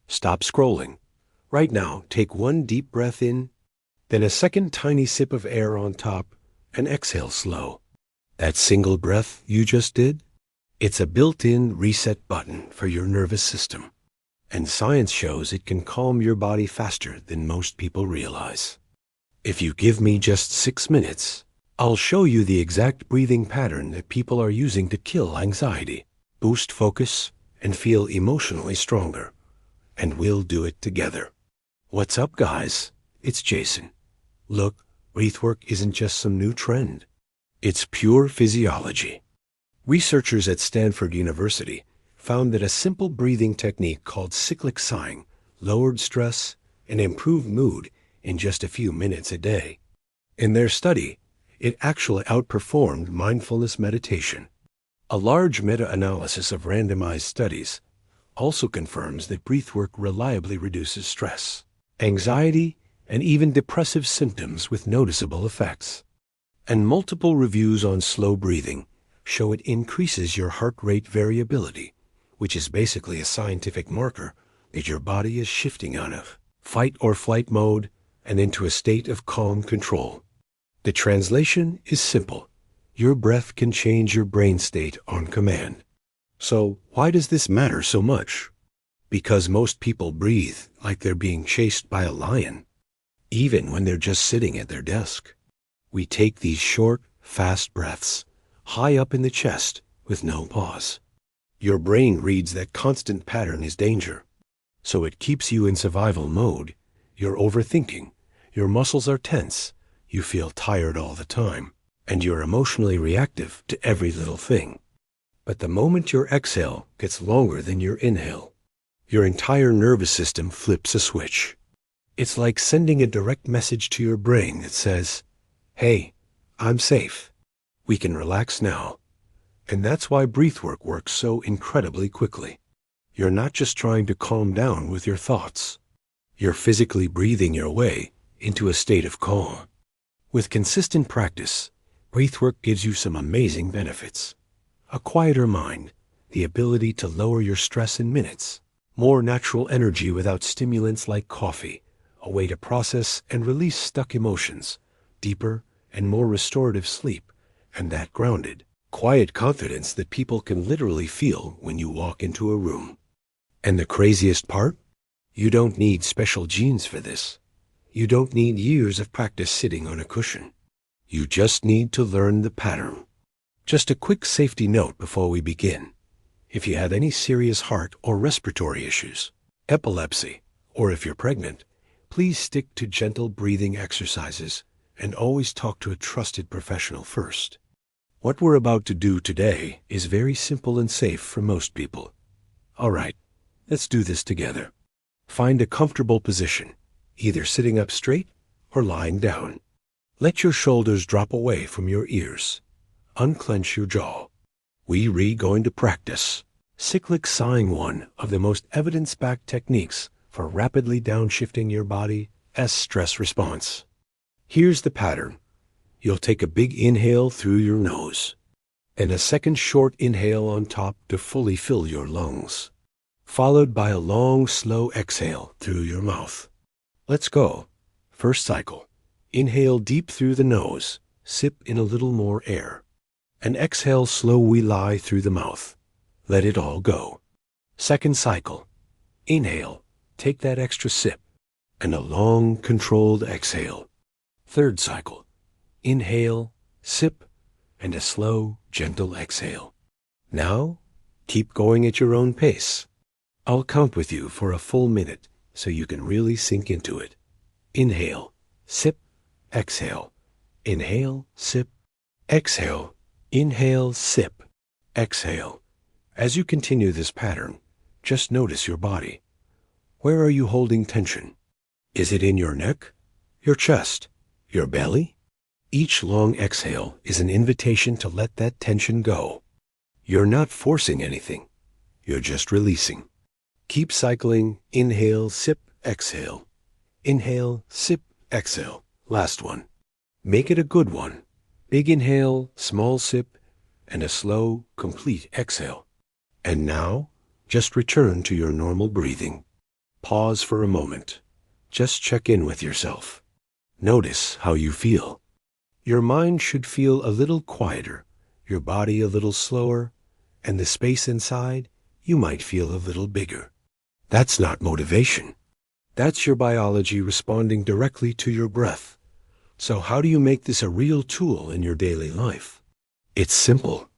Stop scrolling. Right now, take one deep breath in, then a second tiny sip of air on top, and exhale slow. That single breath you just did? It's a built-in reset button for your nervous system. And science shows it can calm your body faster than most people realize. If you give me just 6 minutes, I'll show you the exact breathing pattern that people are using to kill anxiety, boost focus, and feel emotionally stronger. And we'll do it together. What's up, guys? It's Jason. Look, breathwork isn't just some new trend. It's pure physiology. Researchers at Stanford University found that a simple breathing technique called cyclic sighing lowered stress and improved mood in just a few minutes a day. In their study, it actually outperformed mindfulness meditation. A large meta-analysis of randomized studies also confirms that breathwork reliably reduces stress, anxiety, and even depressive symptoms with noticeable effects. And multiple reviews on slow breathing show it increases your heart rate variability, which is basically a scientific marker that your body is shifting out of fight or flight mode and into a state of calm control. The translation is simple. Your breath can change your brain state on command. So why does this matter so much? Because most people breathe like they're being chased by a lion, even when they're just sitting at their desk. We take these short, fast breaths high up in the chest with no pause. Your brain reads that constant pattern is danger, so it keeps you in survival mode. You're overthinking, your muscles are tense, you feel tired all the time, and you're emotionally reactive to every little thing. But the moment your exhale gets longer than your inhale, your entire nervous system flips a switch. It's like sending a direct message to your brain that says, "Hey, I'm safe. We can relax now." And that's why breathwork works so incredibly quickly. You're not just trying to calm down with your thoughts. You're physically breathing your way into a state of calm. With consistent practice, breathwork gives you some amazing benefits. A quieter mind, the ability to lower your stress in minutes, more natural energy without stimulants like coffee, a way to process and release stuck emotions, deeper and more restorative sleep, and that grounded, quiet confidence that people can literally feel when you walk into a room. And the craziest part? You don't need special genes for this. You don't need years of practice sitting on a cushion. You just need to learn the pattern. Just a quick safety note before we begin. If you have any serious heart or respiratory issues, epilepsy, or if you're pregnant, please stick to gentle breathing exercises and always talk to a trusted professional first. What we're about to do today is very simple and safe for most people. All right, let's do this together. Find a comfortable position, either sitting up straight or lying down. Let your shoulders drop away from your ears. Unclench your jaw. We're going to practice cyclic sighing, one of the most evidence-backed techniques for rapidly downshifting your body as stress response. Here's the pattern. You'll take a big inhale through your nose, and a second short inhale on top to fully fill your lungs, followed by a long, slow exhale through your mouth. Let's go. First cycle. Inhale deep through the nose, sip in a little more air, and exhale slowly lie through the mouth. Let it all go. Second cycle. Inhale, take that extra sip, and a long, controlled exhale. Third cycle. Inhale, sip, and a slow, gentle exhale. Now, keep going at your own pace. I'll count with you for a full minute so you can really sink into it. Inhale, sip, exhale. Inhale, sip, exhale. Inhale, sip, exhale. As you continue this pattern, just notice your body. Where are you holding tension? Is it in your neck, your chest, your belly? Each long exhale is an invitation to let that tension go. You're not forcing anything. You're just releasing. Keep cycling. Inhale, sip, exhale. Inhale, sip, exhale. Last one. Make it a good one. Big inhale, small sip, and a slow, complete exhale. And now, just return to your normal breathing. Pause for a moment. Just check in with yourself. Notice how you feel. Your mind should feel a little quieter, your body a little slower, and the space inside, you might feel a little bigger. That's not motivation. That's your biology responding directly to your breath. So how do you make this a real tool in your daily life? It's simple.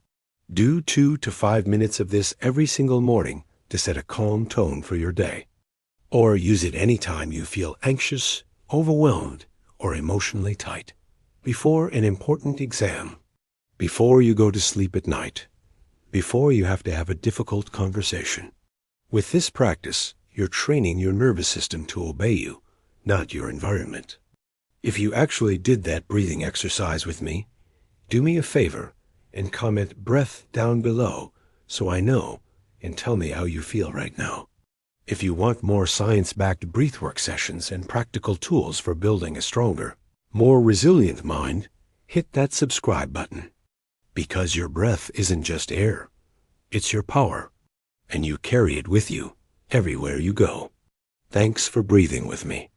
Do 2 to 5 minutes of this every single morning to set a calm tone for your day. Or use it anytime you feel anxious, overwhelmed, or emotionally tight. Before an important exam. Before you go to sleep at night. Before you have to have a difficult conversation. With this practice, you're training your nervous system to obey you, not your environment. If you actually did that breathing exercise with me, do me a favor and comment breath down below so I know, and tell me how you feel right now. If you want more science-backed breathwork sessions and practical tools for building a stronger, more resilient mind, hit that subscribe button. Because your breath isn't just air, it's your power, and you carry it with you everywhere you go. Thanks for breathing with me.